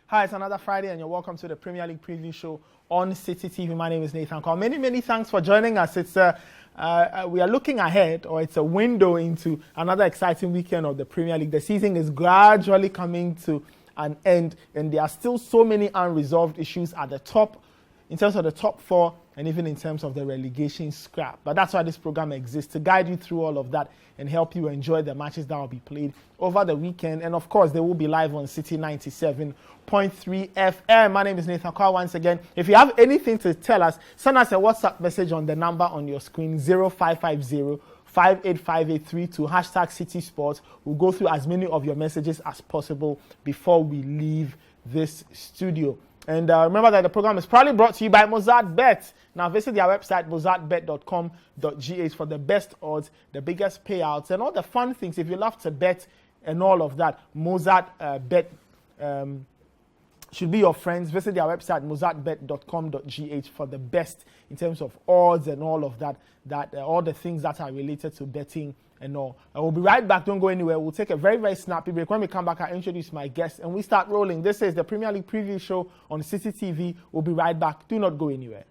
Hi, it's another Friday and you're welcome to the Premier League preview show on Citi TV. My name is Nathan Cole. Many thanks for joining us. It's we are looking ahead, or it's a window into another exciting weekend of the Premier League. The season is gradually coming to an end and there are still so many unresolved issues at the top, in terms of the top four and even in terms of the relegation scrap. But that's why this program exists, to guide you through all of that and help you enjoy the matches that will be played over the weekend. And of course, they will be live on Citi 97.3 FM. My name is Nathan Carr once again. If you have anything to tell us, send us a WhatsApp message on the number on your screen, 0550 585832, hashtag Citi Sports. We'll go through as many of your messages as possible before we leave this studio. And remember that the program is proudly brought to you by Mozart Bet. Now visit their website, mozartbet.com.gh, for the best odds, the biggest payouts, and all the fun things. If you love to bet and all of that, Mozart Bet should be your friends. Visit their website, mozartbet.com.gh, for the best in terms of odds and all of that, all the things that are related to betting and all. I will be right back. Don't go anywhere. We'll take a very snappy break. When we come back, I'll introduce my guests and we start rolling. This is the Premier League preview show on Citi TV. We'll be right back. Do not go anywhere.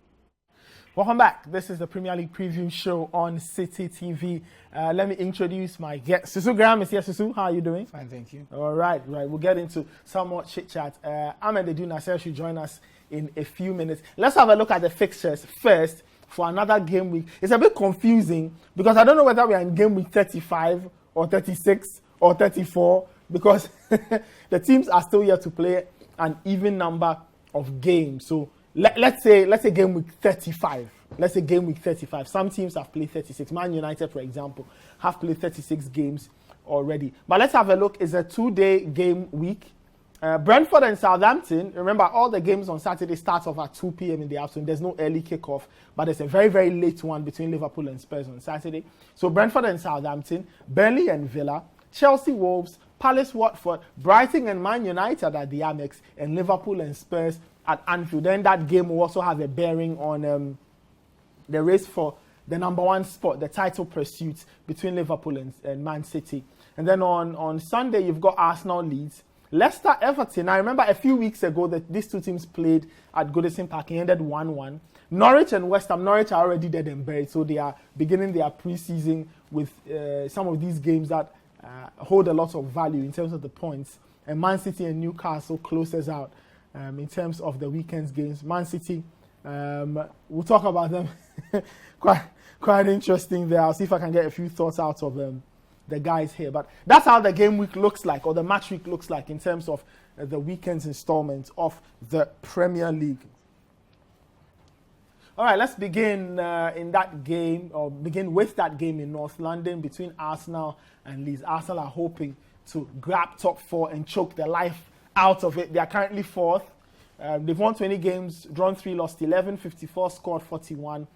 Welcome back. This is the Premier League preview show on Citi TV. Let me introduce my guest. Susu Graham is here. Susu, how are you doing? Fine, thank you. All right. We'll get into some more chit-chat. Ahmed Edunasel should join us in a few minutes. Let's have a look at the fixtures first for another game week. It's a bit confusing because I don't know whether we are in game week 35 or 36 or 34 because the teams are still yet to play an even number of games. So let's say game week 35. Let's say game week 35. Some teams have played 36. Man United, for example, have played 36 games already. But let's have a look. It's a 2-day game week. Brentford and Southampton. Remember, all the games on Saturday start off at 2 p.m. in the afternoon. There's no early kickoff, but there's a very late one between Liverpool and Spurs on Saturday. So Brentford and Southampton, Burnley and Villa, Chelsea, Wolves, Palace, Watford, Brighton and Man United at the Amex, and Liverpool and Spurs at Anfield. Then that game will also have a bearing on the race for the number one spot, the title pursuit between Liverpool and Man City. And then on Sunday, you've got Arsenal, Leeds, Leicester, Everton. I remember a few weeks ago that these two teams played at Goodison Park and ended 1-1. Norwich and West Ham. Norwich are already dead and buried, so they are beginning their pre-season with some of these games that hold a lot of value in terms of the points. And Man City and Newcastle closes out in terms of the weekend's games. Man City, we'll talk about them. quite interesting there. I'll see if I can get a few thoughts out of the guys here. But that's how the game week looks like, or the match week looks like, in terms of the weekend's installment of the Premier League. All right, let's begin in that game, or begin with that game in North London between Arsenal and Leeds. Arsenal are hoping to grab top four and choke the life out of it. They are currently fourth. They've won 20 games, drawn 3, lost 11, 54, scored 41,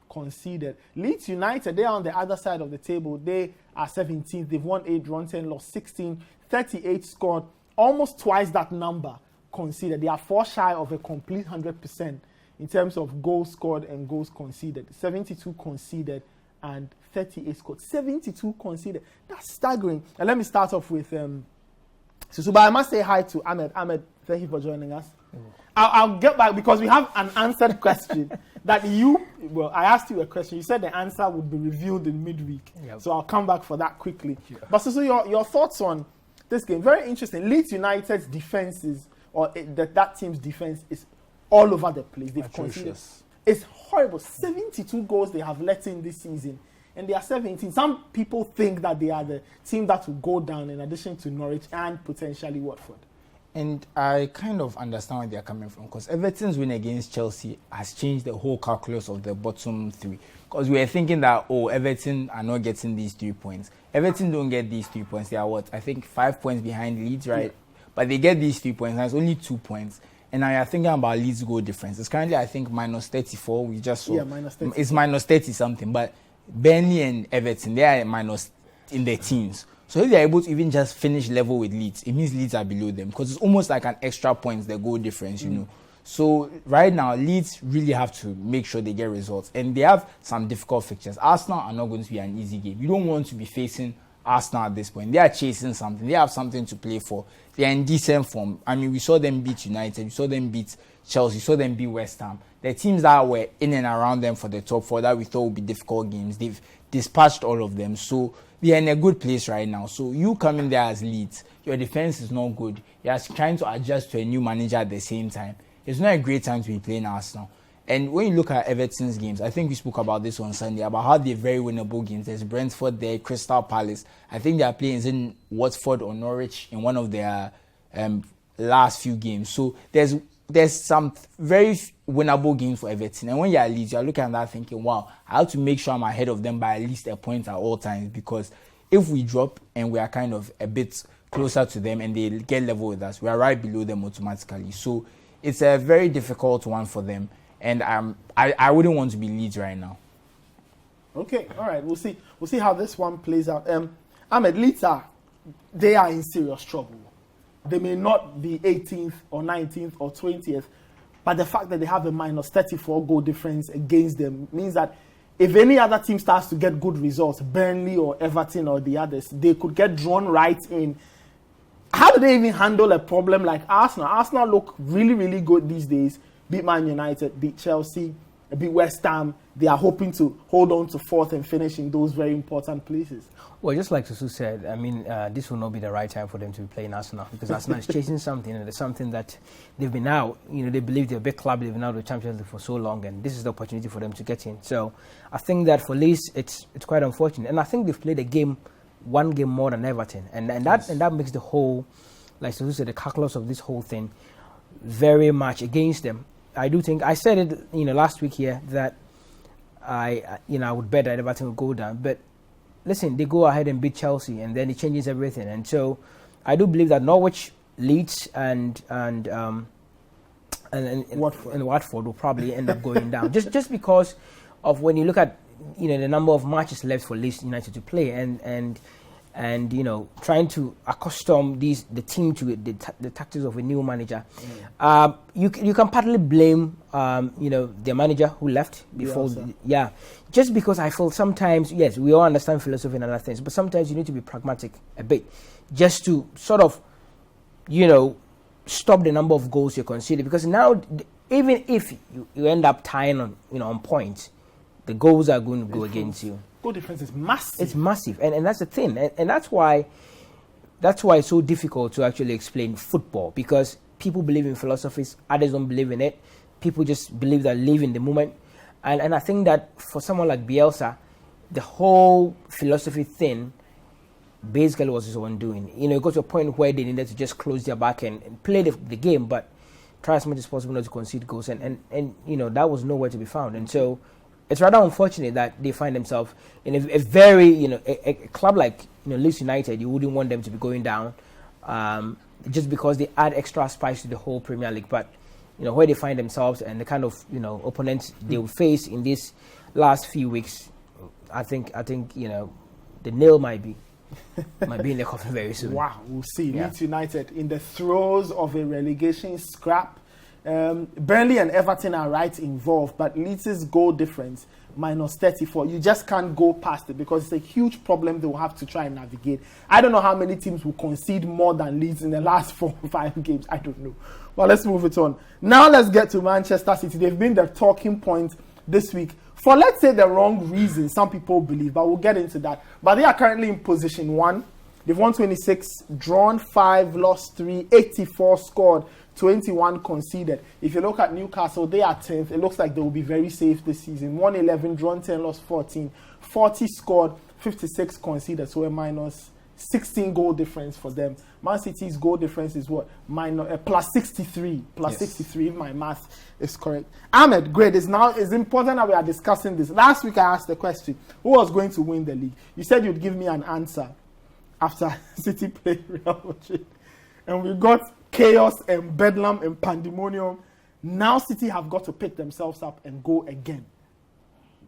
conceded. Leeds United, they are on the other side of the table. They are 17th. They've won 8, drawn 10, lost 16, 38, scored almost twice that number, conceded. They are 4 shy of a complete 100% in terms of goals scored and goals conceded. 72 conceded and 38 scored. 72 conceded. That's staggering. And let me start off with Susu, but I must say hi to Ahmed. Ahmed, thank you for joining us. I'll get back because we have an answered question that I asked you a question. You said the answer would be revealed in midweek. Yep. So I'll come back for that quickly. Yeah. But so your thoughts on this game? Very interesting. Leeds United's defense that team's defense is all over the place. They've conceded. It's horrible. 72 goals they have let in this season. And they are 17. Some people think that they are the team that will go down in addition to Norwich and potentially Watford. And I kind of understand where they're coming from, because Everton's win against Chelsea has changed the whole calculus of the bottom 3. Because we were thinking that, Everton are not getting these 3 points. Everton don't get these 3 points. They are 5 points behind Leeds, right? Yeah. But they get these 3 points, and it's only 2 points. And now you're thinking about Leeds' goal difference. It's currently, I think, minus 34. We just saw. Yeah, minus 30. It's minus 30 something. But Burnley and Everton, they are minus in their teens. So if they're able to even just finish level with Leeds, it means Leeds are below them, because it's almost like an extra points, the goal difference, you know. So right now, Leeds really have to make sure they get results. And they have some difficult fixtures. Arsenal are not going to be an easy game. You don't want to be facing Arsenal at this point. They are chasing something. They have something to play for. They are in decent form. I mean, we saw them beat United. We saw them beat Chelsea. We saw them beat West Ham. The teams that were in and around them for the top four that we thought would be difficult games, they've dispatched all of them. So they are in a good place right now. So you coming there as Leeds, your defense is not good. You're trying to adjust to a new manager at the same time. It's not a great time to be playing Arsenal. And when you look at Everton's games, I think we spoke about this on Sunday, about how they're very winnable games. There's Brentford there, Crystal Palace. I think they are playing in Watford or Norwich in one of their last few games. So there's some very winnable games for Everton. And when you're at Leeds, you're looking at that thinking, wow, I have to make sure I'm ahead of them by at least a point at all times. Because if we drop and we are kind of a bit closer to them and they get level with us, we are right below them automatically. So it's a very difficult one for them. And I wouldn't want to be Leeds right now. Okay, all right. We'll see how this one plays out. Ahmed, Leeds they are in serious trouble. They may not be 18th or 19th or 20th, but the fact that they have a minus 34 goal difference against them means that if any other team starts to get good results, Burnley or Everton or the others, they could get drawn right in. How do they even handle a problem like Arsenal? Arsenal look really, really good these days. Beat Man United, beat Chelsea, beat West Ham. They are hoping to hold on to fourth and finish in those very important places. Well, just like Susu said, I mean, this will not be the right time for them to be playing Arsenal because Arsenal is chasing something, and it's something that they've been out. You know, they believe they're a big club. They've been out of the Champions League for so long, and this is the opportunity for them to get in. So, I think that for Leeds, it's quite unfortunate, and I think they've played one game more than Everton, and that makes the whole, like Susu said, the calculus of this whole thing very much against them. I do think I said it, last week here that I would bet that Everton will go down. But listen, they go ahead and beat Chelsea, and then it changes everything. And so I do believe that Norwich, Leeds, and Watford will probably end up going down, just because of when you look at the number of matches left for Leeds United to play, and trying to accustom the team to the tactics of a new manager. You can partly blame the manager who left before. Just because I feel sometimes, yes, we all understand philosophy and other things, but sometimes you need to be pragmatic a bit, just to sort of stop the number of goals you concede, because now even if you end up tying on points, the goals are going to go against you. Goal difference is massive. It's massive, and that's the thing, and that's why it's so difficult to actually explain football, because people believe in philosophies, others don't believe in it. People just believe that live in the moment, and I think that for someone like Bielsa, the whole philosophy thing basically was his own doing. It got to a point where they needed to just close their back and play the game, but try as much as possible not to concede goals, and that was nowhere to be found, and so. It's rather unfortunate that they find themselves in a very, a club like Leeds United. You wouldn't want them to be going down, just because they add extra spice to the whole Premier League. But where they find themselves and the kind of opponents they will face in these last few weeks, I think the nail might be in the coffin very soon. Wow, we'll see. Yeah. Leeds United in the throes of a relegation scrap. Burnley and Everton are right involved, but Leeds' goal difference minus 34. You just can't go past it because it's a huge problem they will have to try and navigate. I don't know how many teams will concede more than Leeds in the last 4 or 5 games. I don't know. Well, let's move it on. Now let's get to Manchester City. They've been the talking point this week for, let's say, the wrong reasons. Some people believe, but we'll get into that. But they are currently in position 1. They've won 26, drawn 5, lost 3, 84 scored, 21 conceded. If you look at Newcastle, they are 10th. It looks like they will be very safe this season. 111, drawn 10, lost 14. 40 scored, 56 conceded. So a minus 16 goal difference for them. Man City's goal difference is what? Plus 63. Plus yes. 63, if my math is correct. Ahmed, great. It's important that we are discussing this. Last week I asked the question, who was going to win the league? You said you'd give me an answer after City played Real Madrid. And we got chaos and bedlam and pandemonium. Now City have got to pick themselves up and go again.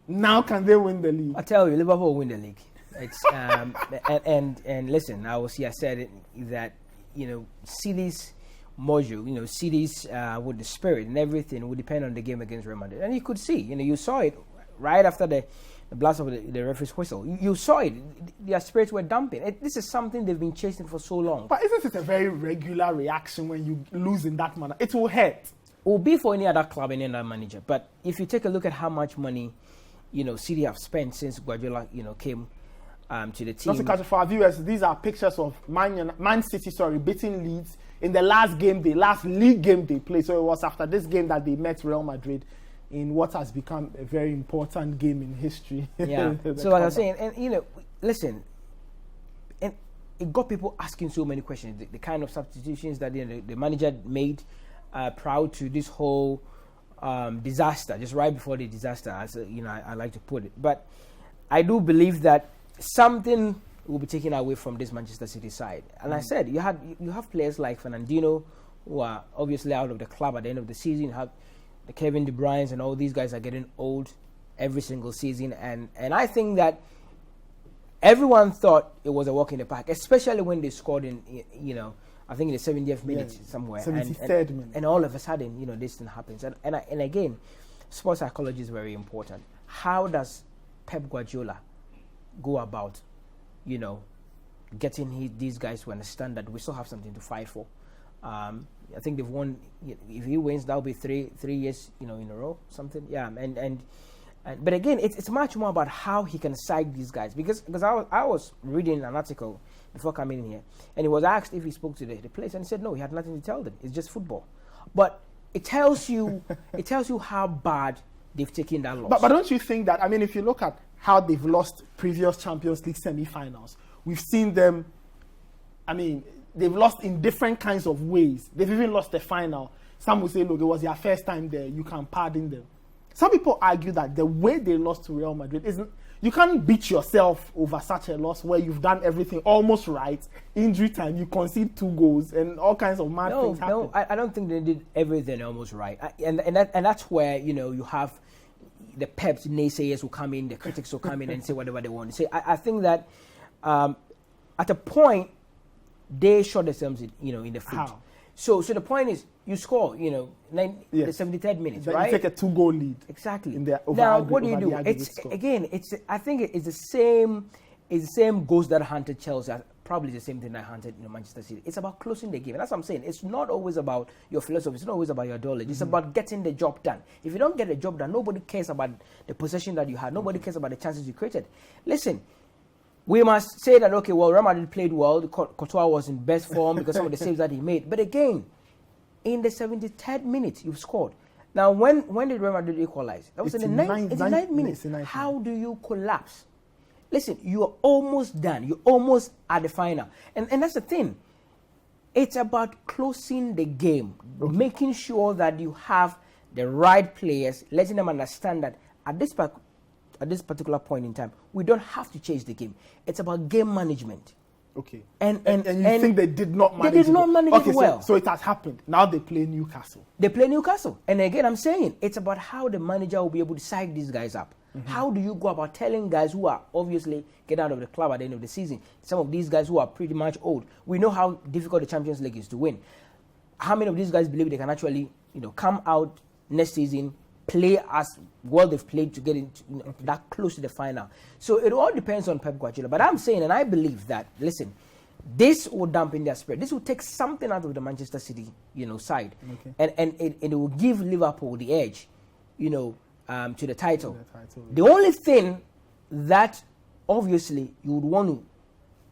Now can they win the league? I tell you, Liverpool will win the league. It's and listen, I said it, that City's module, City's with the spirit and everything will depend on the game against Real Madrid. And you could see, you saw it right after the the blast of the referee's whistle. You saw it. Their spirits were dumping. This is something they've been chasing for so long. But isn't it a very regular reaction when you lose in that manner? It will hurt. It will be for any other club, any other manager. But if you take a look at how much money, City have spent since Guardiola, came to the team. Just for our viewers, these are pictures of Man City, beating Leeds in the last league game they played. So it was after this game that they met Real Madrid in what has become a very important game in history. Yeah. So like I was saying, and listen, and it got people asking so many questions. The kind of substitutions that the manager made prior to this whole disaster, just right before the disaster, as I like to put it. But I do believe that something will be taken away from this Manchester City side. And I said, you have players like Fernandinho, who are obviously out of the club at the end of the season. You have the Kevin De Bruyne's, and all these guys are getting old every single season. And I think that everyone thought it was a walk in the park, especially when they scored in, I think in the 70th minute somewhere. 73rd minute. And all of a sudden, this thing happens. And again, sports psychology is very important. How does Pep Guardiola go about, getting these guys to understand that we still have something to fight for? I think they've won. If he wins, that'll be three years, in a row, something. Yeah, but again, it's much more about how he can side these guys, because I was reading an article before coming in here, and he was asked if he spoke to the players, and he said no, he had nothing to tell them. It's just football. But it tells you how bad they've taken that loss. But don't you think that, if you look at how they've lost previous Champions League semi-finals, we've seen them, they've lost in different kinds of ways. They've even lost the final. Some will say, look, it was their first time there. You can pardon them. Some people argue that the way they lost to Real Madrid isn't... You can't beat yourself over such a loss where you've done everything almost right. Injury time, you concede 2 goals and all kinds of mad things happen. No, I don't think they did everything almost right. And that's where, you have the Pep's naysayers will come in, the critics will come in and say whatever they want to say. I think that at a point, they shot themselves in the foot. How? So the point is, you score, the 73rd minute, then right? You take a 2-goal lead. Exactly. Now, what do you do? I think it's the same ghost that hunted Chelsea. Probably the same thing that hunted Manchester City. It's about closing the game. And that's what I'm saying. It's not always about your philosophy. It's not always about your ideology. It's about getting the job done. If you don't get the job done, nobody cares about the possession that you had. Nobody cares about the chances you created. Listen, we must say that, okay, well, Real Madrid played well. Courtois was in best form because some of the saves that he made. But again, in the 73rd minute, you've scored. Now, when did Real Madrid equalize? That was in the 9th minute. How do you collapse? Listen, you're almost done. You're almost at the final. And that's the thing. It's about closing the game, making sure that you have the right players, letting them understand that at this particular point in time, we don't have to change the game. It's about game management. Okay. And you think they did not manage it? They did not manage it well. So it has happened. Now they play Newcastle. And again, I'm saying it's about how the manager will be able to side these guys up. Mm-hmm. How do you go about telling guys who are obviously getting out of the club at the end of the season, some of these guys who are pretty much old, we know how difficult the Champions League is to win. How many of these guys believe they can actually, come out next season, play as well they've played to get into that close to the final? So it all depends on Pep Guardiola. But I'm saying, and I believe that, listen, this will dampen their spirit. This will take something out of the Manchester City, side, and it will give Liverpool the edge, to the title. The only thing that obviously you would want to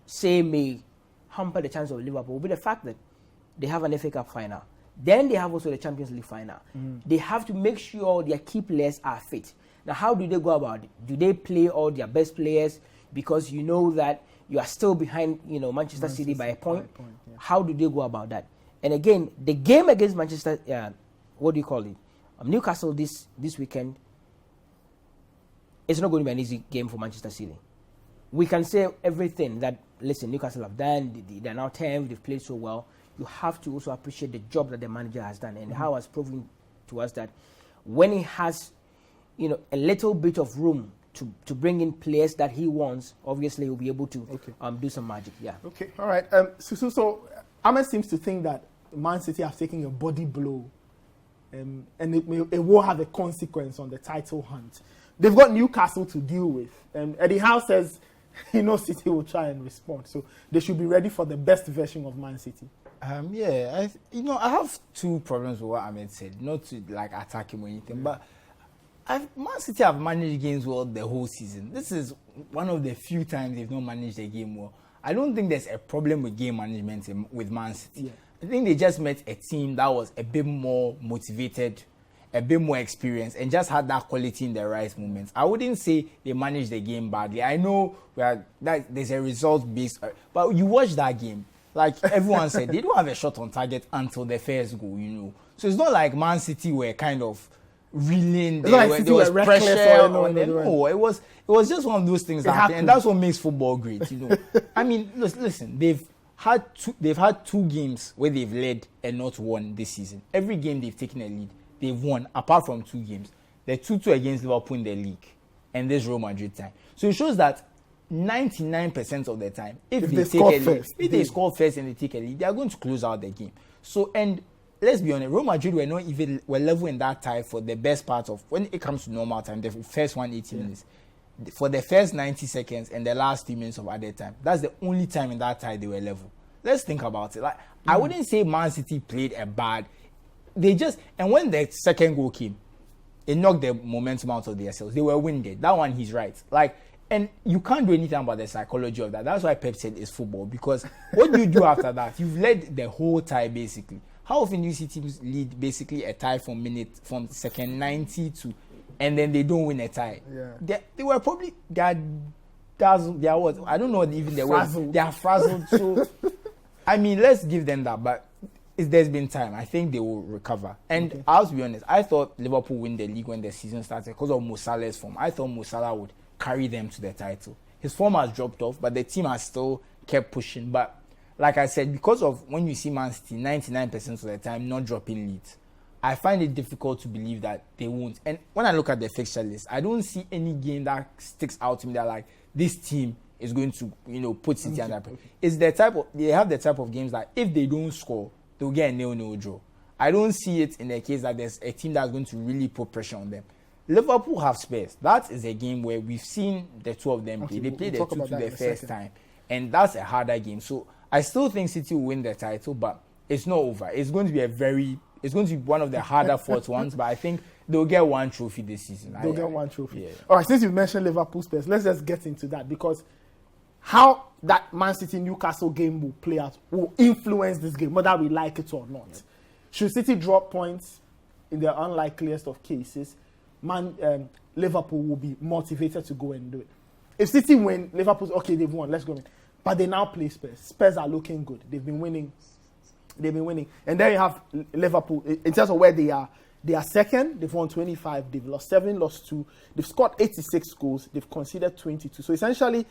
say may hamper the chance of Liverpool will be the fact that they have an FA Cup final. Then they have also the Champions League final. They have to make sure their key players are fit. Now, how do they go about it? Do they play all their best players because you know that you are still behind, Manchester City by a point? Yeah. How do they go about that? And again, the game against Manchester, Newcastle this weekend, it's not going to be an easy game for Manchester City. We can say everything that, listen, Newcastle have done, they're now 10th, they've played so well. You have to also appreciate the job that the manager has done and how has proven to us that when he has, a little bit of room to bring in players that he wants, obviously he'll be able to do some magic. Yeah. Okay. All right. So Ahmed seems to think that Man City have taken a body blow, and it will have a consequence on the title hunt. they've got Newcastle to deal with. And Eddie Howe says, City will try and respond. So they should be ready for the best version of Man City. I have two problems with what Ahmed said. Not to like attack him or anything, but Man City have managed games well the whole season. This is one of the few times they've not managed a game well. I don't think there's a problem with game management with Man City. Yeah. I think they just met a team that was a bit more motivated, a bit more experienced, and just had that quality in the right moments. I wouldn't say they managed the game badly. I know that there's a result-based, but you watch that game, like everyone said, they don't have a shot on target until the first goal, So it's not like Man City were kind of reeling. There was pressure on them. No, it was just one of those things that happened, and that's what makes football great. I mean, listen, they've had two games where they've led and not won this season. Every game they've taken a lead, they've won, apart from two games. They're 2-2 against Liverpool in the league, and this Real Madrid time. So it shows that 99% of the time, if they score first and they take a lead, they are going to close out the game. So, and let's be honest, Real Madrid were level in that tie for the best part of, when it comes to normal time, the first 180 minutes. For the first 90 seconds and the last 3 minutes of added time. That's the only time in that tie they were level. Let's think about it. I wouldn't say Man City played a bad. And when the second goal came, it knocked the momentum out of themselves. They were winded. That one, he's right. And you can't do anything about the psychology of that. That's why Pep said it's football. Because what do you do after that? You've led the whole tie, basically. How often do you see teams lead basically a tie from second 90 to, and then they don't win a tie? Yeah. They were probably, they are what? I don't know even the word. They are frazzled. So, I mean, let's give them that. But there's been time. I think they will recover. And I'll be honest, I thought Liverpool win the league when the season started because of Mo Salah's form. I thought Mo Salah would carry them to the title. His form has dropped off, but the team has still kept pushing. But like I said, because of when you see Man City 99% of the time not dropping leads, I find it difficult to believe that they won't. And when I look at the fixture list, I don't see any game that sticks out to me that like this team is going to, put City under pressure. It's they have the type of games that if they don't score, they'll get a 0-0 draw. I don't see it in the case that there's a team that's going to really put pressure on them. Liverpool have Spurs. That is a game where we've seen the two of them play. They played the 2 the first time. And that's a harder game. So I still think City will win the title, but it's not over. It's going to be one of the harder fought ones, but I think they'll get one trophy this season. They'll get one trophy. Yeah. All right, since you mentioned Liverpool Spurs, let's just get into that, because how that Man City Newcastle game will play out will influence this game, whether we like it or not. Yeah. Should City drop points in the unlikeliest of cases, Liverpool will be motivated to go and do it. If City win, Liverpool's okay, they've won, let's go in. But they now play Spurs. Spurs are looking good. They've been winning. And then you have Liverpool, in terms of where they are. They are second. They've won 25. They've lost 7, lost 2. They've scored 86 goals. They've conceded 22. So essentially,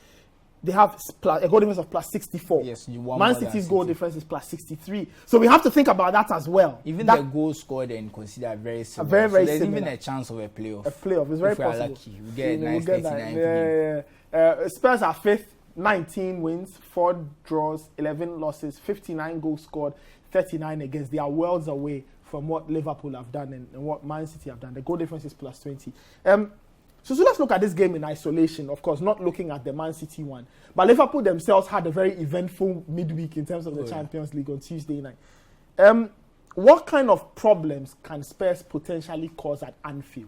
they have a goal difference of plus 64. Yes, you won. Man City's goal difference is plus 63. So we have to think about that as well. Even the goals scored and considered are very similar. Very, very there's similar. Even a chance of a playoff. A playoff is very possible. If we are lucky, we get a nice 39 game. Spurs are 5th, 19 wins, 4 draws, 11 losses, 59 goals scored, 39 against. They are worlds away from what Liverpool have done and what Man City have done. The goal difference is plus 20. So let's look at this game in isolation, of course, not looking at the Man City one. But Liverpool themselves had a very eventful midweek in terms of the Champions League on Tuesday night. What kind of problems can Spurs potentially cause at Anfield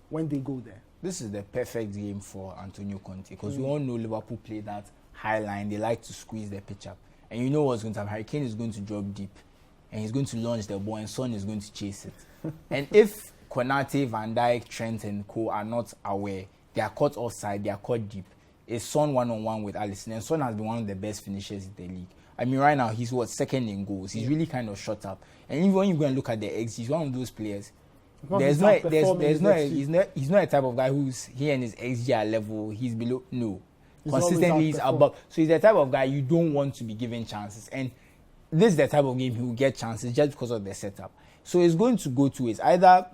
when they go there? This is the perfect game for Antonio Conte, because we all know Liverpool play that high line. They like to squeeze the pitch up. And you know what's going to happen. Harry Kane is going to drop deep, and he's going to launch the ball, and Son is going to chase it. And if Konate, Van Dijk, Trent and co are not aware, they are caught offside, they are caught deep. It's Son one-on-one with Alisson, and Son has been one of the best finishers in the league. I mean, right now, he's second in goals. He's really kind of shot up. And even when you go and look at the XG, he's one of those players. He's not a type of guy who's here and his XG are level, he's below. No. Consistently, he's above. So he's the type of guy you don't want to be given chances. And this is the type of game he will get chances just because of the setup. So it's going to go two ways. Either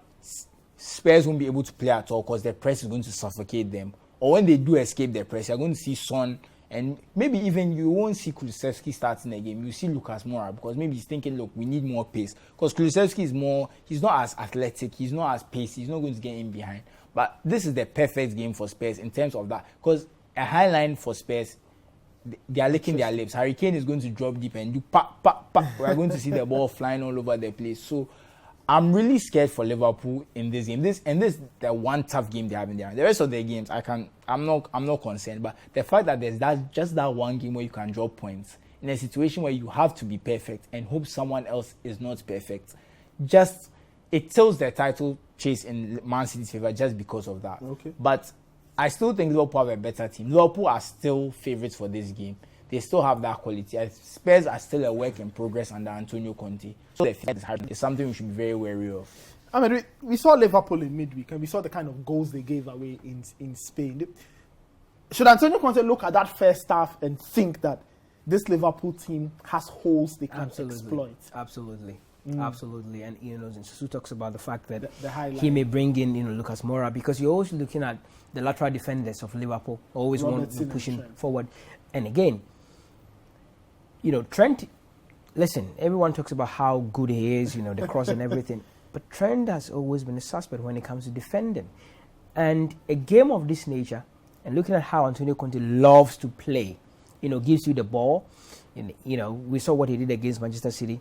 Spurs won't be able to play at all because the press is going to suffocate them, or when they do escape the press, you're going to see Son, and maybe even you won't see Kulusevski starting the game. You see Lucas Moura, because maybe he's thinking, look, we need more pace. Because Kulusevski he's not as athletic, he's not as pacey, he's not going to get in behind. But this is the perfect game for Spurs in terms of that. Because a high line for Spurs, they are licking their lips. Harry Kane is going to drop deep and do pop, pop, pop. We are going to see the ball flying all over the place. So I'm really scared for Liverpool in this game. This is the one tough game they have in there. The rest of their games, I'm not concerned. But the fact that there's just that one game where you can drop points in a situation where you have to be perfect and hope someone else is not perfect, just it tilts the title chase in Man City's favor just because of that. Okay. But I still think Liverpool have a better team. Liverpool are still favourites for this game. They still have that quality. Spurs are still a work in progress under Antonio Conte. So the fight is hard. It's something we should be very wary of. I mean, we saw Liverpool in midweek and we saw the kind of goals they gave away in Spain. Should Antonio Conte look at that first half and think that this Liverpool team has holes they can exploit? Absolutely. Absolutely. And Susu talks about the fact that the he may bring in Lucas Moura, because you're always looking at the lateral defenders of Liverpool, always want to push him forward. And again, Trent, listen, everyone talks about how good he is, the cross and everything. But Trent has always been a suspect when it comes to defending. And a game of this nature, and looking at how Antonio Conte loves to play, gives you the ball. And, we saw what he did against Manchester City.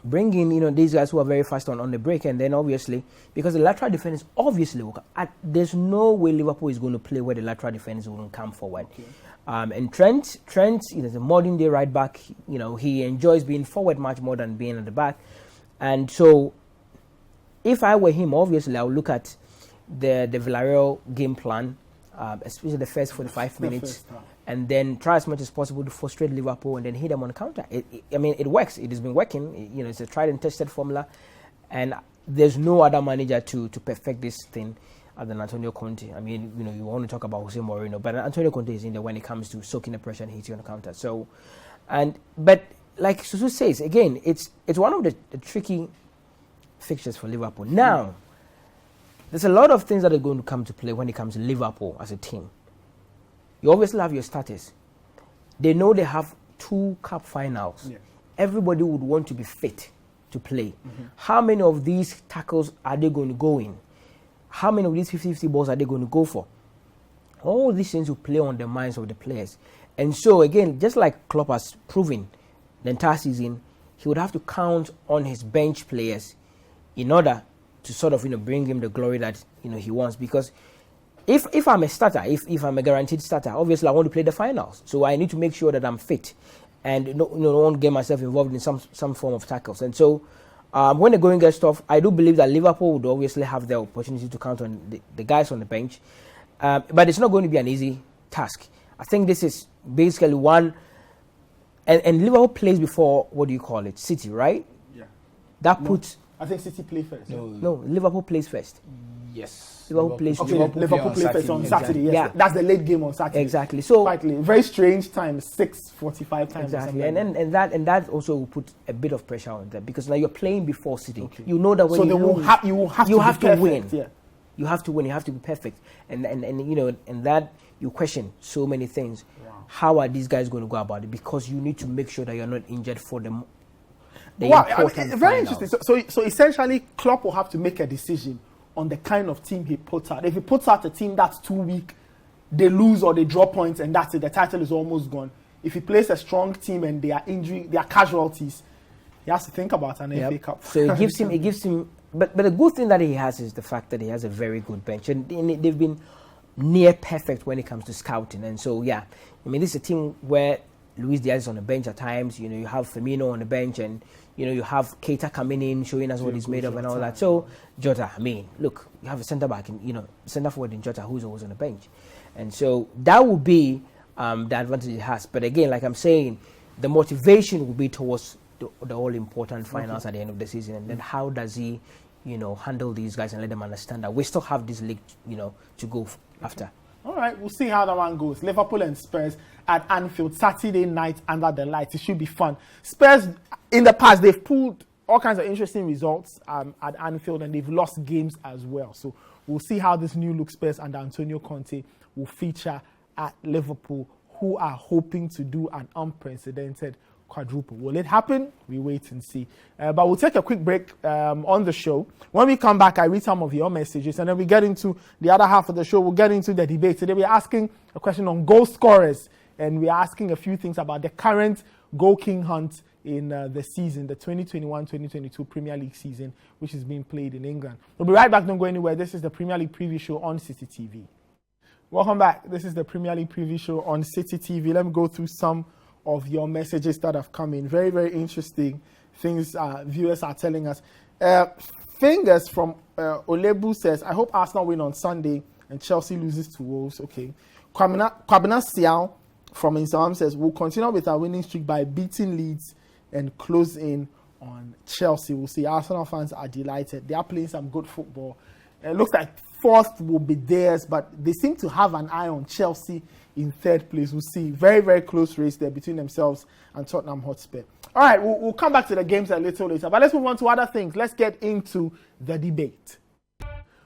Bring in, these guys who are very fast on the break, and then obviously, because the lateral defense obviously there's no way Liverpool is going to play where the lateral defense won't come forward. Okay. And Trent, is a modern day right back. He enjoys being forward much more than being at the back. And so, if I were him, obviously I would look at the Villarreal game plan, especially the first 45 minutes. And then try as much as possible to frustrate Liverpool and then hit them on the counter. It works. It has been working. It's a tried and tested formula. And there's no other manager to perfect this thing other than Antonio Conte. You want to talk about Jose Mourinho, but Antonio Conte is in there when it comes to soaking the pressure and hitting on the counter. But like Susu says, again, it's one of the tricky fixtures for Liverpool. Now, there's a lot of things that are going to come to play when it comes to Liverpool as a team. You obviously have your starters. They know they have 2 cup finals. Yeah. Everybody would want to be fit to play. Mm-hmm. How many of these tackles are they going to go in? How many of these 50-50 balls are they going to go for? All these things will play on the minds of the players. And so, again, just like Klopp has proven the entire season, he would have to count on his bench players in order to sort of bring him the glory that he wants. Because if I'm a starter, if I'm a guaranteed starter, obviously I want to play the finals. So I need to make sure that I'm fit and don't get myself involved in some form of tackles. And so when the going gets tough, I do believe that Liverpool would obviously have the opportunity to count on the guys on the bench. But it's not going to be an easy task. I think this is basically one... And Liverpool plays before, City, right? Yeah. That puts... I think City play first. No, Liverpool plays first. Yes. Liverpool plays play first on Saturday. Yes. Yeah. That's the late game on Saturday. Exactly. So very strange time, 6:45 time. Exactly, and that also will put a bit of pressure on them, because now you're playing before City. Okay. You know that when you have to win. Yeah. You have to win. You have to be perfect, and that you question so many things. Wow. How are these guys going to go about it? Because you need to make sure that you're not injured for them. Very interesting. So essentially, Klopp will have to make a decision on the kind of team he puts out. If he puts out a team that's too weak, they lose or they draw points, and that's it. The title is almost gone. If he plays a strong team and they are casualties, he has to think about an FA Cup. So it gives him. But the good thing that he has is the fact that he has a very good bench, and they've been near perfect when it comes to scouting. And so this is a team where Luis Diaz is on the bench at times. You have Firmino on the bench, and you have Keita coming in, showing us what he's made of and all that. So Jota, look, you have a centre back and centre forward in Jota who's always on the bench, and so that will be the advantage it has. But again, like I'm saying, the motivation will be towards the all important finals at the end of the season, and then how does he, handle these guys and let them understand that we still have this league, to go after. All right, we'll see how that one goes. Liverpool and Spurs at Anfield Saturday night under the lights. It should be fun. Spurs, in the past, they've pulled all kinds of interesting results at Anfield, and they've lost games as well. So we'll see how this new look Spurs under Antonio Conte will feature at Liverpool, who are hoping to do an unprecedented quadruple. Will it happen? We wait and see. But we'll take a quick break on the show. When we come back, I read some of your messages, and then we get into the other half of the show. We'll get into the debate. Today we're asking a question on goal scorers, and we're asking a few things about the current goal king hunt in the season, the 2021-2022 Premier League season, which is being played in England. We'll be right back. Don't go anywhere. This is the Premier League preview show on Citi TV. Welcome back. This is the Premier League preview show on Citi TV. Let me go through some of your messages that have come in. Very, very interesting things viewers are telling us. Fingers from Olebu says, I hope Arsenal win on Sunday and Chelsea loses to Wolves. Okay. Kwabena Siao from Instagram says, we'll continue with our winning streak by beating Leeds and close in on Chelsea. We'll see. Arsenal fans are delighted. They are playing some good football. It looks like fourth will be theirs, but they seem to have an eye on Chelsea in third place. We'll see. Very, very close race there between themselves and Tottenham Hotspur. All right, we'll come back to the games a little later, but let's move on to other things. Let's get into the debate.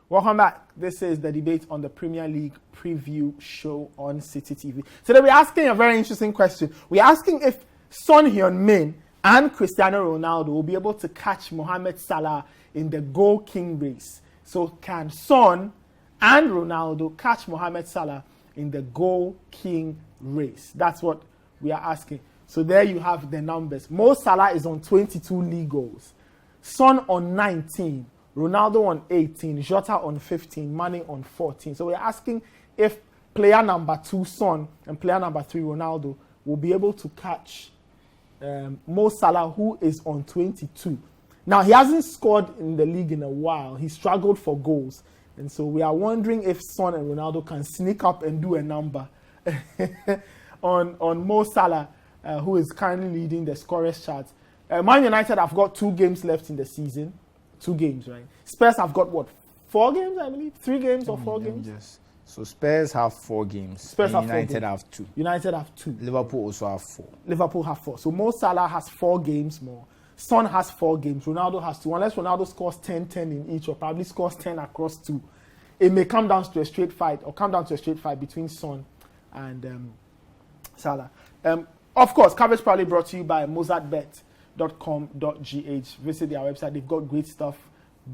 Welcome back. This is the debate on the Premier League preview show on Citi TV. Today we're asking a very interesting question. We're asking if Son Heung-min and Cristiano Ronaldo will be able to catch Mohamed Salah in the goal king race. So can Son and Ronaldo catch Mohamed Salah in the goal king race? That's what we are asking. So there you have the numbers. Mo Salah is on 22 league goals. Son on 19. Ronaldo on 18. Jota on 15. Mane on 14. So we're asking if player number 2, Son, and player number 3, Ronaldo, will be able to catch Mo Salah, who is on 22. Now, he hasn't scored in the league in a while. He struggled for goals. And so we are wondering if Son and Ronaldo can sneak up and do a number on Mo Salah, who is currently leading the scorers chart. Man United have got 2 games left in the season. 2 games, right? Spurs have got, 4 games, I believe? 3 games or 4 games? Yes. So Spurs have 4 games. Spurs have United 4 games. have 2. United have 2. Liverpool also have 4. Liverpool have 4. So Mo Salah has 4 games more. Son has 4 games. Ronaldo has 2. Unless Ronaldo scores 10 in each, or probably scores 10 across 2, it may come down to a straight fight, between Son and Salah. Of course, coverage probably brought to you by mozartbet.com.gh. Visit their website. They've got great stuff.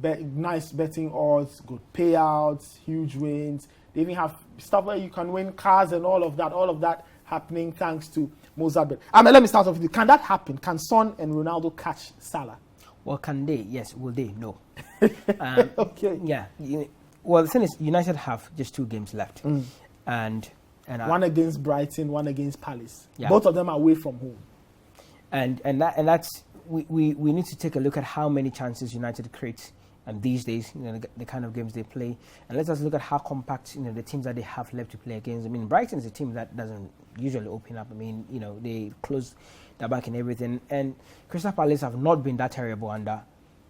Nice betting odds, good payouts, huge wins. They even have stuff where you can win cars and all of that happening thanks to Mozart Bet. Let me start off with you. Can that happen? Can Son and Ronaldo catch Salah? Well, can they? Yes. Will they? No. Okay. Yeah. Well, the thing is, United have just 2 games left. And one against Brighton, one against Palace. Yeah. Both of them are away from home. And that's we need to take a look at how many chances United create these days, the kind of games they play, and let us look at how compact the teams that they have left to play against. I mean, Brighton is a team that doesn't usually open up. I mean, they close their back and everything. And Crystal Palace have not been that terrible under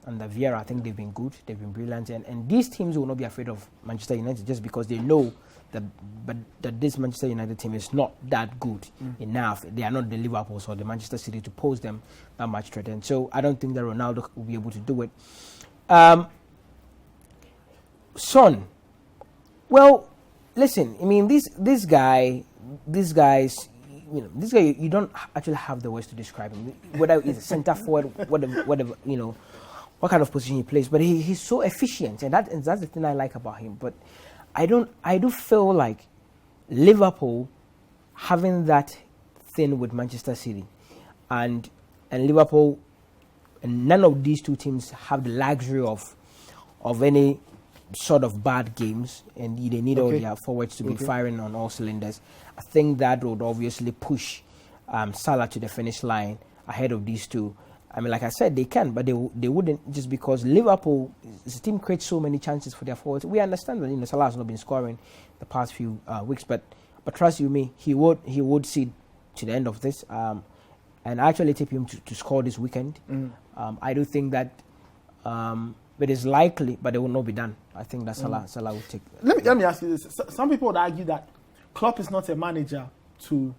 Vieira. I think they've been good, they've been brilliant, and these teams will not be afraid of Manchester United just because they know that this Manchester United team is not that good enough. They are not the Liverpool or the Manchester City to pose them that much threat. And so I don't think that Ronaldo will be able to do it. Son, well, listen. I mean, this guy, you don't actually have the words to describe him. Whether he's a centre forward, whatever, what kind of position he plays. But he's so efficient, and that's the thing I like about him. But I do feel like Liverpool having that thing with Manchester City, and Liverpool. And none of these 2 teams have the luxury of any sort of bad games, and they need all their forwards to be firing on all cylinders. I think that would obviously push Salah to the finish line ahead of these 2. I mean, like I said, they can, but they wouldn't, just because Liverpool, the team creates so many chances for their forwards. We understand that Salah has not been scoring the past few weeks, but trust you me, he would see to the end of this. And I actually tip him to score this weekend. I do think that it is likely, but it will not be done. I think that Salah will take. Let me ask you this. Some people would argue that Klopp is not a manager to,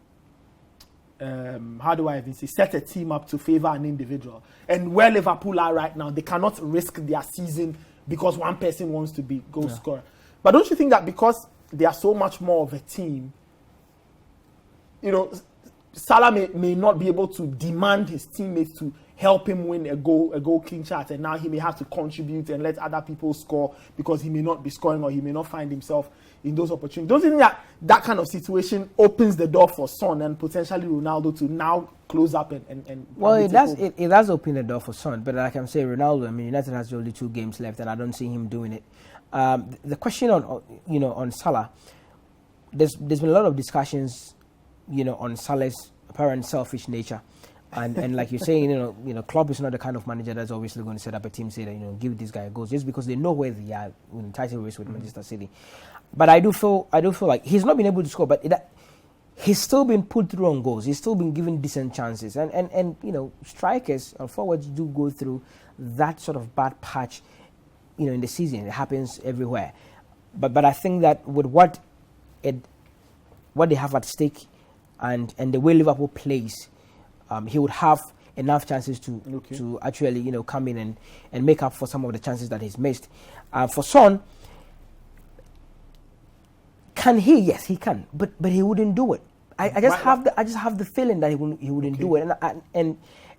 set a team up to favour an individual. And where Liverpool are right now, they cannot risk their season because one person wants to be goal scorer. But don't you think that because they are so much more of a team, Salah may not be able to demand his teammates to help him win a goal clean chart, and now he may have to contribute and let other people score because he may not be scoring or he may not find himself in those opportunities. Don't you think that kind of situation opens the door for Son and potentially Ronaldo to now close up and well, it does open the door for Son, but like I'm saying, Ronaldo, I mean, United has only 2 games left, and I don't see him doing it. The question on Salah, there's been a lot of discussions, on Salah's apparent selfish nature. And like you're saying, Klopp is not the kind of manager that's obviously going to set up a team, say that, give this guy a goal just because they know where they are in the title race with Manchester City. But I do feel like he's not been able to score, but he's still been put through on goals. He's still been given decent chances. And strikers or forwards do go through that sort of bad patch, in the season. It happens everywhere. But I think that with what they have at stake and the way Liverpool plays, he would have enough chances to actually, come in and make up for some of the chances that he's missed. For Son, can he? Yes, he can. But he wouldn't do it. I just have the feeling that he wouldn't do it.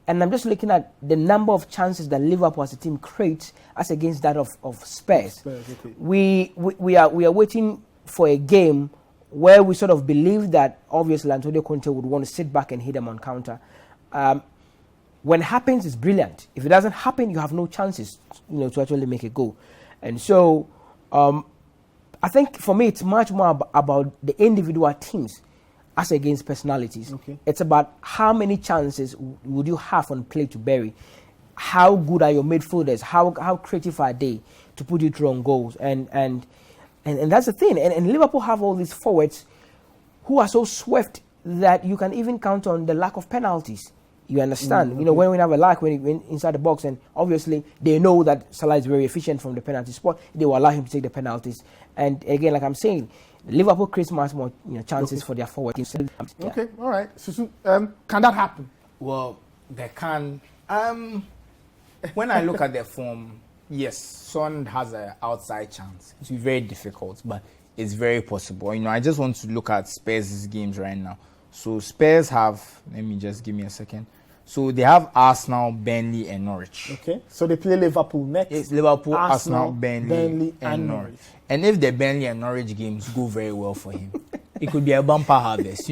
And I'm just looking at the number of chances that Liverpool as a team creates as against that of Spurs. Okay. We are waiting for a game where we sort of believe that obviously Antonio Conte would want to sit back and hit them on counter. When it happens, it's brilliant. If it doesn't happen, you have no chances, to actually make a goal. And so, I think for me, it's much more about the individual teams as against personalities. Okay. It's about how many chances would you have on play to bury. How good are your midfielders? How creative are they to put you through on goals? And that's the thing. And Liverpool have all these forwards who are so swift that you can even count on the lack of penalties. You understand? Okay. When we have a lack when inside the box, and obviously they know that Salah is very efficient from the penalty spot, they will allow him to take the penalties. And again, like I'm saying, Liverpool creates much more chances for their forward teams. Yeah. Okay, all right. Susu, can that happen? Well, they can. When I look at their form, yes, Son has an outside chance. It's very difficult, but it's very possible. I just want to look at Spurs' games right now. So Spurs have, give me a second. So they have Arsenal, Burnley, and Norwich. Okay. So they play Liverpool next. It's Liverpool, Arsenal, Burnley, and Norwich. And if the Burnley and Norwich games go very well for him, it could be a bumper harvest.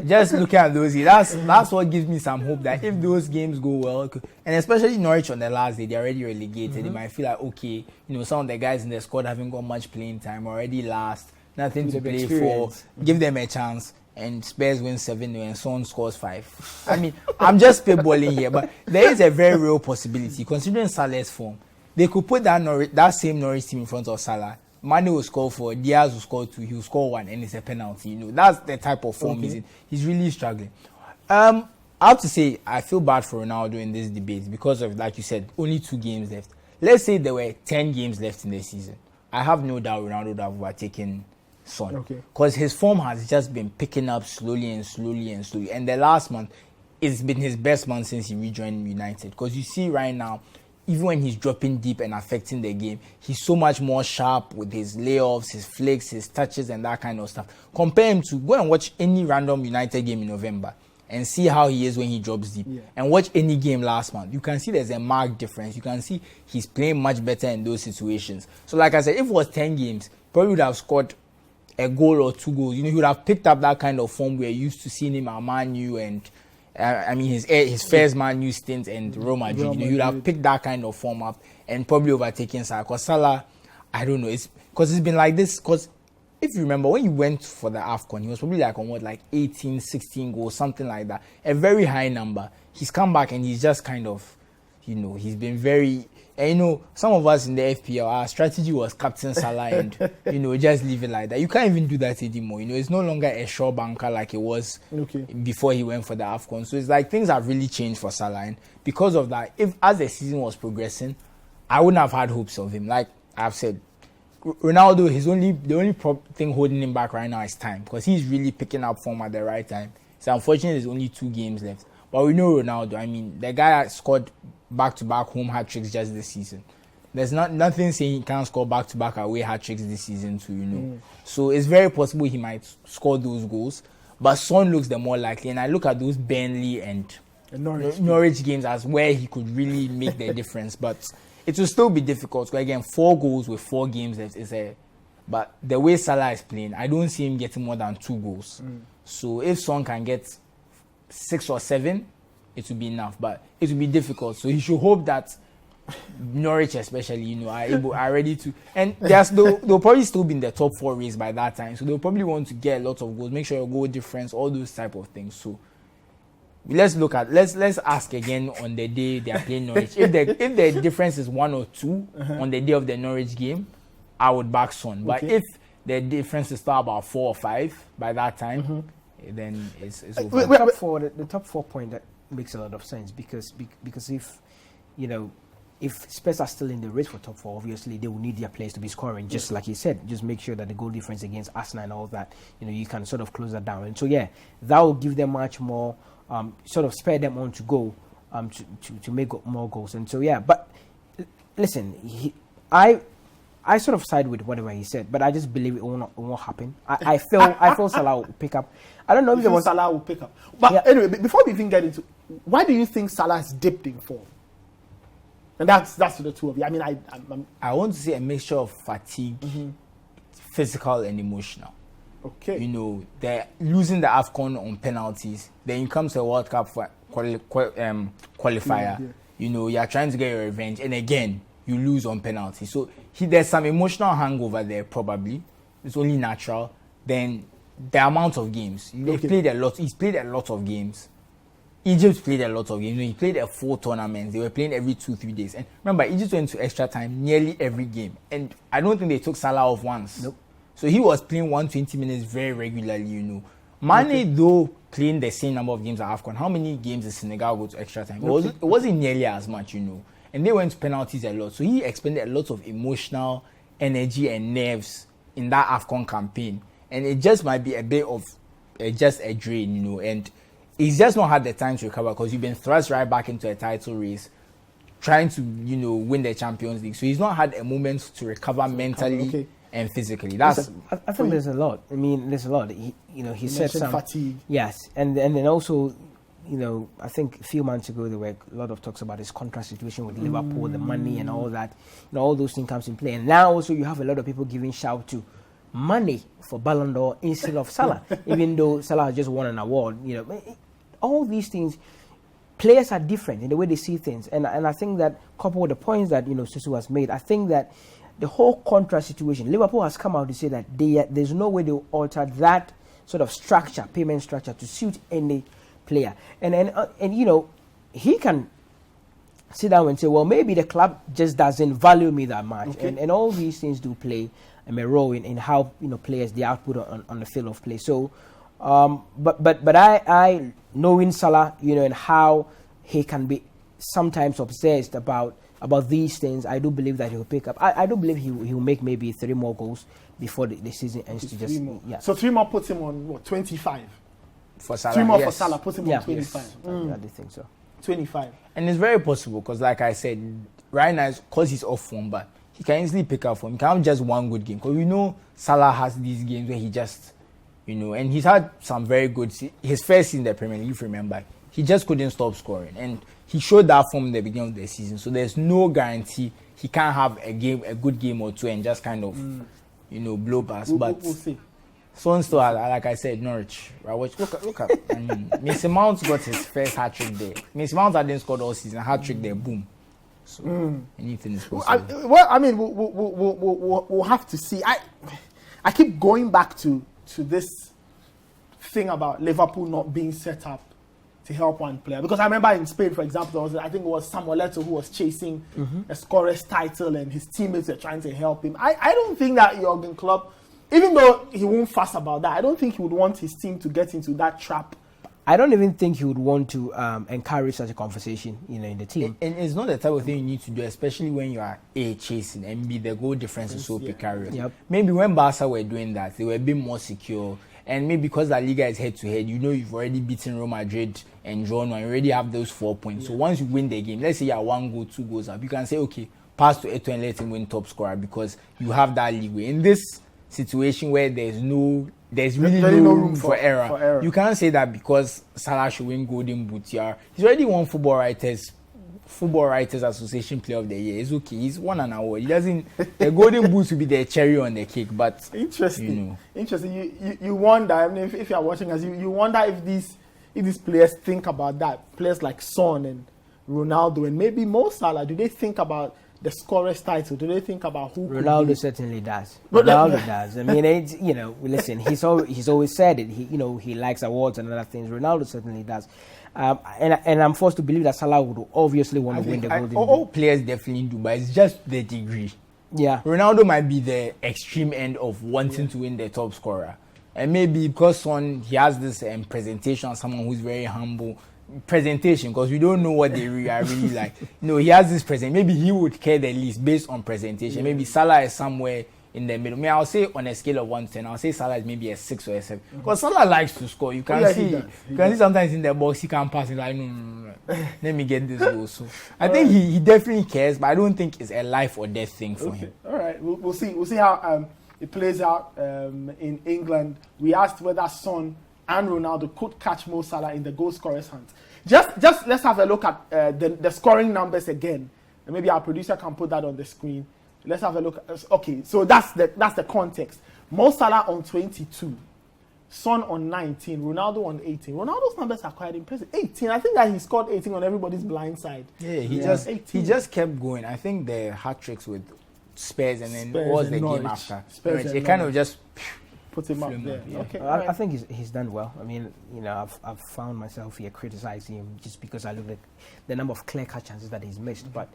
Just looking at those, that's what gives me some hope that if those games go well, and especially Norwich on the last day, they're already relegated. They might feel like, okay, some of the guys in the squad haven't got much playing time, already last, nothing to play for. Give them a chance. And Spurs win 7-0 and Son scores 5. I'm just spitballing here, but there is a very real possibility. Considering Salah's form, they could put that same Norwich team in front of Salah. Mane will score 4, Diaz will score 2, he will score 1, and it's a penalty. That's the type of form he's in. He's really struggling. I have to say, I feel bad for Ronaldo in this debate because of, like you said, only 2 games left. Let's say there were 10 games left in the season. I have no doubt Ronaldo would have overtaken Son, because his form has just been picking up slowly. And the last month, it's been his best month since he rejoined United. Because you see right now, even when he's dropping deep and affecting the game, he's so much more sharp with his layoffs, his flicks, his touches, and that kind of stuff. Compare him to go and watch any random United game in November and see how he is when he drops deep. And watch any game last month. You can see there's a marked difference. You can see he's playing much better in those situations. So like I said, if it was 10 games, probably would have scored a goal or 2 goals. He would have picked up that kind of form we're used to seeing him at Man U and his first Man U stint and Real Madrid. He would have picked that kind of form up and probably overtaken Salah. Because Salah, I don't know, it's been like this. Because if you remember, when he went for the AFCON, he was probably on 18, 16 goals, something like that. A very high number. He's come back and he's just kind of, he's been very. And some of us in the FPL, our strategy was captain Salah and, just leave it like that. You can't even do that anymore. It's no longer a sure banker like it was before he went for the AFCON. So it's like things have really changed for Salah. And because of that, as the season was progressing, I wouldn't have had hopes of him. Like I've said, Ronaldo, the only thing holding him back right now is time, because he's really picking up form at the right time. So unfortunately, there's only 2 games left. But we know Ronaldo. The guy scored back-to-back home hat-tricks just this season. There's nothing saying he can't score back-to-back away hat-tricks this season too, So it's very possible he might score those goals. But Son looks the more likely, and I look at those Burnley and Norwich games as where he could really make the difference. But it will still be difficult. So again, 4 goals with 4 games but the way Salah is playing, I don't see him getting more than 2 goals. So if Son can get 6 or 7, it will be enough. But it will be difficult. So he should hope that Norwich especially, are ready to, and they'll probably still be in the top 4 race by that time, so they'll probably want to get a lot of goals, make sure your goal difference, all those type of things. So let's ask again on the day they are playing Norwich. If the difference is 1 or 2 on the day of the Norwich game, I would back Son. But if the difference is still about 4 or 5 by that time, then it's over. The top 4 point that makes a lot of sense because if Spurs are still in the race for top 4, obviously they will need their players to be scoring, just like you said. Just make sure that the goal difference against Arsenal and all that, you can sort of close that down. And so, that will give them much more, sort of spare them on to go to make more goals. And so, but listen, I sort of side with whatever he said, but I just believe it won't happen. I feel Salah will pick up. I don't know if Salah will pick up. But anyway, before we even get into, why do you think Salah has dipped in form? And that's to the two of you. I mean, I want to see a mixture of fatigue, physical and emotional. Okay. They're losing the AFCON on penalties. Then you come to a World Cup qualifier. You're trying to get your revenge, and again you lose on penalties. So there's some emotional hangover there. Probably it's only natural. Then the amount of games he's played a lot of games. Egypt played a lot of games. He played a 4 tournaments. They were playing every 2-3 days. And remember, Egypt went to extra time nearly every game. And I don't think they took Salah off once. Nope. So he was playing 120 minutes very regularly, Mane, though, playing the same number of games at AFCON. How many games did Senegal go to extra time? It wasn't nearly as much, And they went to penalties a lot. So he expended a lot of emotional energy and nerves in that AFCON campaign. And it just might be a bit of just a drain, And he's just not had the time to recover because you've been thrust right back into a title race, trying to, win the Champions League. So he's not had a moment to recover mentally and physically. I think there's a lot. I mean, there's a lot. He said some fatigue. Yes, and then also, I think a few months ago there were a lot of talks about his contract situation with Liverpool, the money and all that. All those things comes in play. And now also you have a lot of people giving shout to money for Ballon d'Or instead of Salah, even though Salah has just won an award. All these things, players are different in the way they see things, and I think that coupled with the points that Susu has made, I think that the whole contract situation, Liverpool has come out to say that there's no way they'll alter that sort of structure, payment structure, to suit any player, and he can sit down and say, well, maybe the club just doesn't value me that much, and all these things do play a role in how players, the output on the field of play. So. But I knowing Salah, and how he can be sometimes obsessed about these things, I do believe that he'll pick up. I do believe he'll make maybe 3 more goals before the season ends. So 3 more puts him on what, 25? For Salah, 3 more for Salah puts him on 25. Yes. I do think so. 25. And it's very possible because, like I said, right now, because he's off form, but he can easily pick up form. He can have just one good game because we know Salah has these games where he just. And he's had some very good. His first season in the Premier League, if you remember, he just couldn't stop scoring, and he showed that from the beginning of the season. So there's no guarantee he can't have a good game or 2, and just kind of, blow past. But we'll see. Son still, like I said, Norwich. Look at. I mean, Mason Mount got his first hat trick there. Mason Mount hadn't scored all season. Hat trick there, boom. So anything is possible. We'll have to see. I keep going back to this thing about Liverpool not being set up to help one player. Because I remember in Spain, for example, I think it was Samuel Eto'o who was chasing a scorer's title and his teammates were trying to help him. I don't think that Jurgen Klopp, even though he won't fuss about that, I don't think he would want his team to get into that trap. I don't even think he would want to encourage such a conversation, in the team. And it's not the type of thing you need to do, especially when you are chasing, and B, the goal difference is so precarious. Yep. Maybe when Barca were doing that, they were a bit more secure. And maybe because La Liga is head-to-head, you've already beaten Real Madrid and drawn one. You already have those 4 points. So once you win the game, let's say you are 1 goal, 2 goals up, you can say, okay, pass to Eto'o and let him win top scorer because you have that leeway. In this situation where there's really Very no no room for error. You can't say that because Salah should win Golden Boot. Yeah, he's already won Football Writers Association Player of the Year. It's okay. He's won an award. He doesn't. The Golden Boot will be the cherry on the cake. But interesting. You wonder. I mean, if you are watching us, you wonder if these players think about that. Players like Son and Ronaldo and maybe Mo Salah. Do they think about the scorer's title? Do they think about who? Ronaldo certainly does. Ronaldo does. I mean, it's, listen. He's always said it. He likes awards and other things. Ronaldo certainly does. And I'm forced to believe that Salah would obviously want to win the Golden Boot. All players definitely do, but it's just the degree. Yeah. Ronaldo might be the extreme end of wanting to win the top scorer, and maybe because he has this presentation as someone who's very humble. Presentation, because we don't know what they are really like. He has this maybe he would care the least based on presentation. Maybe Salah is somewhere in the middle. I'll say on a scale of 1 to 10, I'll say Salah is maybe a 6 or a 7. Because Salah likes to score. You can see sometimes in the box he can pass. He's like, no. Let me get this goal. So I think he definitely cares, but I don't think it's a life or death thing for him. All right, we'll see. We'll see how it plays out in England. We asked whether Son and Ronaldo could catch Mo Salah in the goal scorers hunt. Just let's have a look at the scoring numbers again. And maybe our producer can put that on the screen. Let's have a look. Okay, so that's the context. Mo Salah on 22, Son on 19, Ronaldo on 18. Ronaldo's numbers are quite impressive. 18. I think that he scored 18 on everybody's blind side. Yeah, he just kept going. I think the hat tricks with Spurs and then what was the game after? Spurs it kind of just put him up there. Yeah. Okay, I think he's done well. I mean, I've found myself here criticizing him just because I look at the number of clear-cut chances that he's missed. But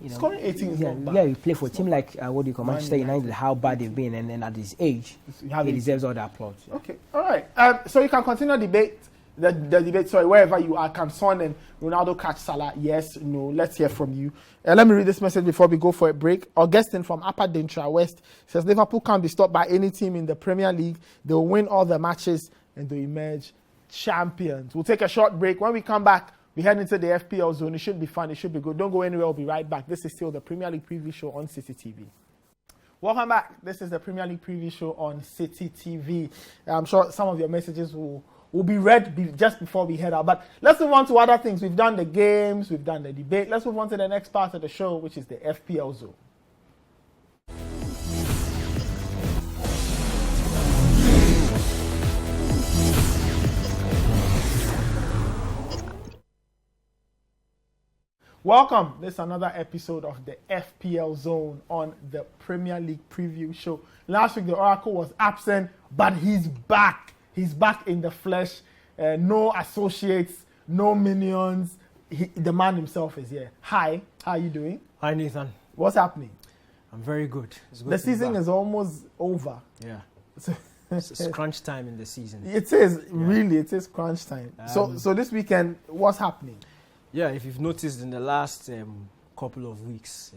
scoring 18 is not bad. Yeah, you play for a team like Manchester United, how bad they've been, and then at his age, he deserves all the applause. Yeah. Okay, all right. So you can continue the debate. Sorry, wherever you are, can Son and Ronaldo catch Salah? Yes, no. Let's hear from you. Let me read this message before we go for a break. Augustine from Upper Dintra West says Liverpool can't be stopped by any team in the Premier League. They'll win all the matches and they'll emerge champions. We'll take a short break. When we come back, we head into the FPL zone. It should be fun. It should be good. Don't go anywhere. We'll be right back. This is still the Premier League preview show on Citi TV. Welcome back. This is the Premier League preview show on Citi TV. I'm sure some of your messages will be read just before we head out. But let's move on to other things. We've done the games. We've done the debate. Let's move on to the next part of the show, which is the FPL zone. Welcome. This is another episode of the FPL Zone on the Premier League preview show. Last week, the Oracle was absent, but he's back. He's back in the flesh. No associates, no minions. The man himself is here. Hi, how are you doing? Hi, Nathan. What's happening? I'm very good. It's good the season is almost over. Yeah. It's crunch time in the season. It is, really, it is crunch time. So this weekend, what's happening? Yeah, if you've noticed in the last couple of weeks,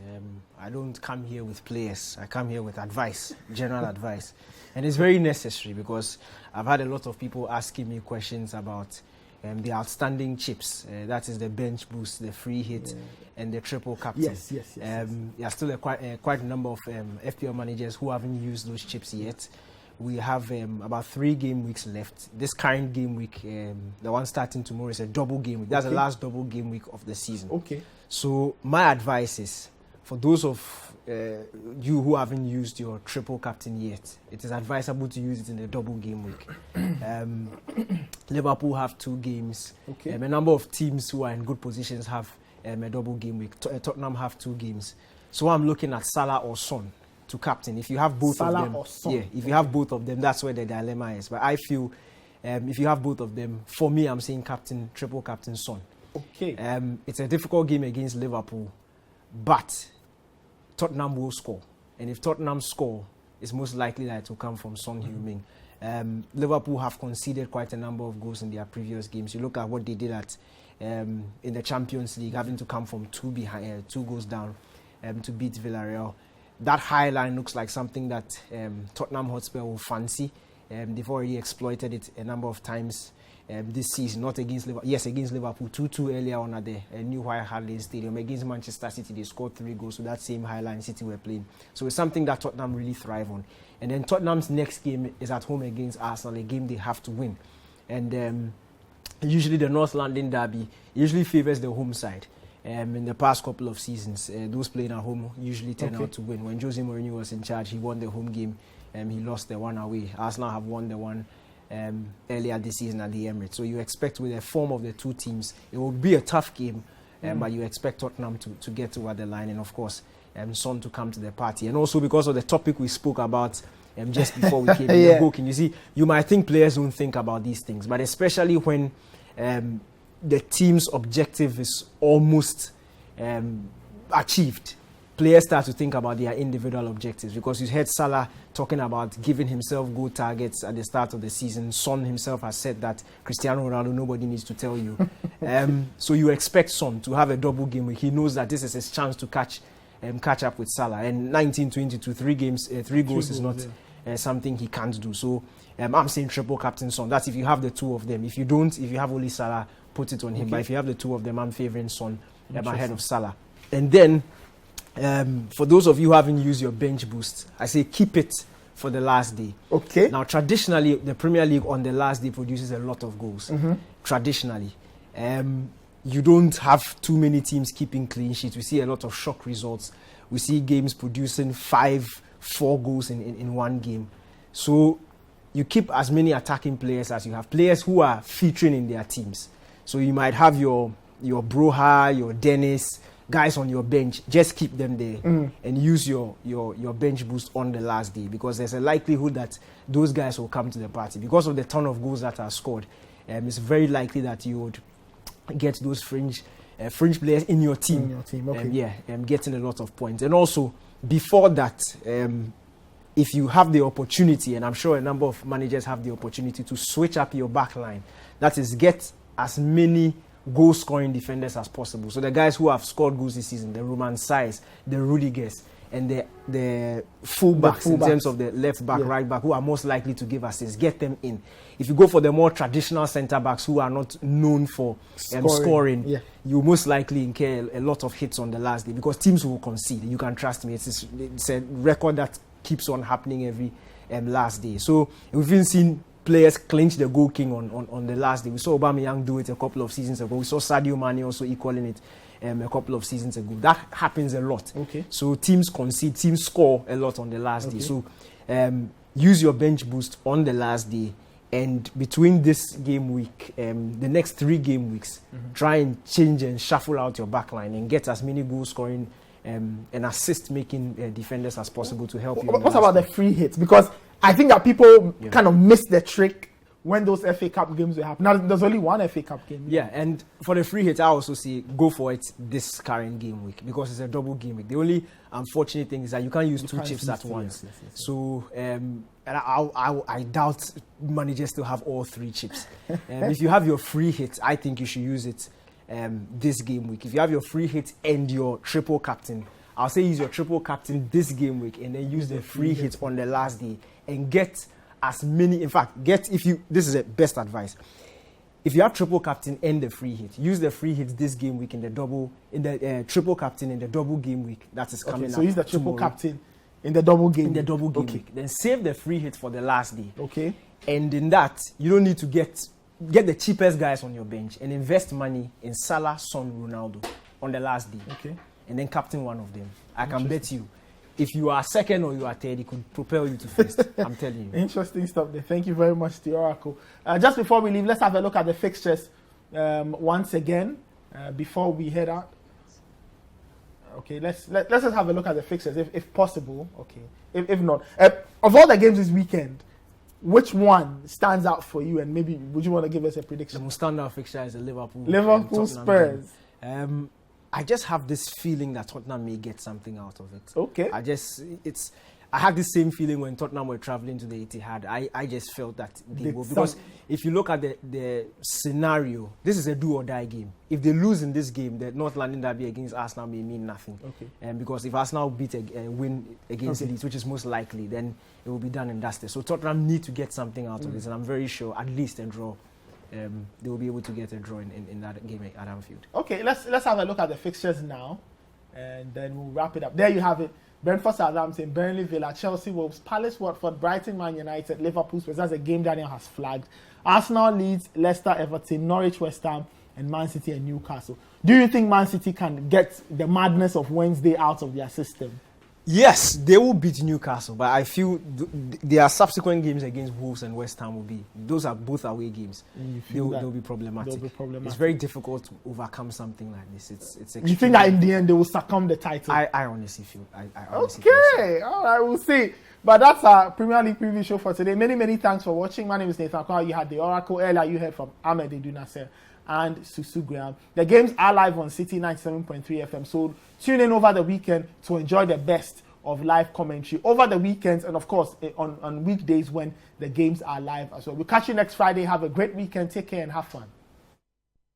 I don't come here with players. I come here with advice, general advice. And it's very necessary because I've had a lot of people asking me questions about the outstanding chips. That is the bench boost, the free hit, and the triple captain. Yes. There are still quite a number of FPL managers who haven't used those chips yet. We have about 3 game weeks left. This current game week, the one starting tomorrow, is a double game week. That's the last double game week of the season. Okay. So my advice is, for those of you who haven't used your triple captain yet, it is advisable to use it in the double game week. Liverpool have 2 games. Okay. A number of teams who are in good positions have a double game week. Tottenham have 2 games. So I'm looking at Salah or Son to captain. If you have both Salah of them, or Son. if you have both of them, that's where the dilemma is. But I feel if you have both of them, for me, I'm saying triple captain Son. Okay. It's a difficult game against Liverpool, but Tottenham will score. And if Tottenham score, it's most likely that it will come from Son Heung-min. Liverpool have conceded quite a number of goals in their previous games. You look at what they did in the Champions League, having to come from 2 goals down to beat Villarreal. That high line looks like something that Tottenham Hotspur will fancy. They've already exploited it a number of times this season, not against Liverpool. Yes, against Liverpool, 2-2 earlier on at the New White Hart Lane Stadium. Against Manchester City, they scored 3 goals, so that same Highline City were playing. So it's something that Tottenham really thrive on. And then Tottenham's next game is at home against Arsenal, a game they have to win. And usually the North London derby usually favours the home side. In the past couple of seasons, those playing at home usually turn out to win. When Jose Mourinho was in charge, he won the home game. He lost the one away. Arsenal have won the one earlier this season at the Emirates. So you expect with the form of the two teams, it will be a tough game, but you expect Tottenham to get over the line, and of course, Son to come to the party. And also because of the topic we spoke about just before we came in the book, and you see, you might think players don't think about these things, but especially when the team's objective is almost achieved, players start to think about their individual objectives, because you heard Salah talking about giving himself goal targets at the start of the season. Son himself has said that Cristiano Ronaldo, nobody needs to tell you. So you expect Son to have a double game week. He knows that this is his chance to catch up with Salah. And 19-22, 3 goals is not something he can't do. So I'm saying triple captain Son. That's if you have the two of them. If you don't, if you have only Salah, put it on him. But if you have the two of them, I'm favouring Son ahead of Salah. And then, for those of you who haven't used your bench boost, I say keep it for the last day. Okay. Now, traditionally, the Premier League on the last day produces a lot of goals. Traditionally. You don't have too many teams keeping clean sheets. We see a lot of shock results. We see games producing 5-4 goals in one game. So you keep as many attacking players as you have. Players who are featuring in their teams. So you might have your Broha, your Dennis, guys on your bench. Just keep them there and use your bench boost on the last day, because there's a likelihood that those guys will come to the party. Because of the ton of goals that are scored, it's very likely that you would get those fringe players in your team. Getting a lot of points. And also, before that, if you have the opportunity, and I'm sure a number of managers have the opportunity to switch up your back line, that is, get as many goal-scoring defenders as possible. So the guys who have scored goals this season, the Roman Sais, the Rudigers, and the fullbacks in terms of the left back, right back, who are most likely to give assists, get them in. If you go for the more traditional centre-backs who are not known for scoring, you most likely incur a lot of hits on the last day, because teams will concede. You can trust me. It's a record that keeps on happening every last day. So we've even seen players clinch the goal king on the last day. We saw Aubameyang do it a couple of seasons ago. We saw Sadio Mane also equaling it a couple of seasons ago. That happens a lot. So teams concede, teams score a lot on the last day. So use your bench boost on the last day, and between this game week, the next 3 game weeks, try and change and shuffle out your back line and get as many goal scoring and assist making defenders as possible to help you. What about the free hits? Because I think that people kind of miss the trick when those FA Cup games will happen. Now, there's only one FA Cup game. Yeah, and for the free hit, I also say go for it this current game week, because it's a double game week. The only unfortunate thing is that you can't use two chips at once. Yes. So, and I doubt managers still have all 3 chips. If you have your free hit, I think you should use it this game week. If you have your free hit and your triple captain, I'll say use your triple captain this game week, and then use the free hit on the last day, and get as many. In fact, this is the best advice. If you have triple captain and the free hit, use the free hit this game week in the triple captain in the double game week that is coming up. So use the triple captain in the double game. Week. Then save the free hit for the last day. Okay. And in that, you don't need to get the cheapest guys on your bench and invest money in Salah, Son, Ronaldo on the last day. Okay. And then captain one of them. I can bet you, if you are second or you are third, it could propel you to first. I'm telling you. Interesting stuff there. Thank you very much, the Oracle. Just before we leave, let's have a look at the fixtures once again before we head out. Okay, let's just have a look at the fixtures if possible. Okay, if not, of all the games this weekend, which one stands out for you, and maybe would you want to give us a prediction? The most standout fixture is the Liverpool Spurs. I just have this feeling that Tottenham may get something out of it. Okay. I had the same feeling when Tottenham were traveling to the Etihad. I just felt that they will, because if you look at the scenario, this is a do or die game. If they lose in this game, the North London derby against Arsenal may mean nothing. Okay. Because if Arsenal win against Leeds, which is most likely, then it will be done and dusted. So Tottenham need to get something out of this, and I'm very sure at least a draw they will be able to get a draw in that game at Anfield. Okay, let's have a look at the fixtures now, and then we'll wrap it up. There you have it. Brentford, Southampton, Burnley, Villa, Chelsea, Wolves, Palace, Watford, Brighton, Man United, Liverpool, Spurs. That's a game Daniel has flagged. Arsenal, Leeds, Leicester, Everton, Norwich, West Ham, and Man City and Newcastle. Do you think Man City can get the madness of Wednesday out of their system? Yes, they will beat Newcastle, but I feel their subsequent games against Wolves and West Ham will be, those are both away games. They'll be problematic. They'll be problematic. It's very difficult to overcome something like this. It's You think that in the end they will succumb the title? I honestly feel. I honestly feel so. Okay, all right, we'll see. But that's our Premier League preview show for today. Many thanks for watching. My name is Nathan Kwao. You had the Oracle. Earlier you heard from Ahmed Edunasser and Susu Graham. The games are live on Citi 97.3 FM. So tune in over the weekend to enjoy the best of live commentary over the weekends, and of course on weekdays when the games are live as well. We'll catch you next Friday. Have a great weekend. Take care and have fun.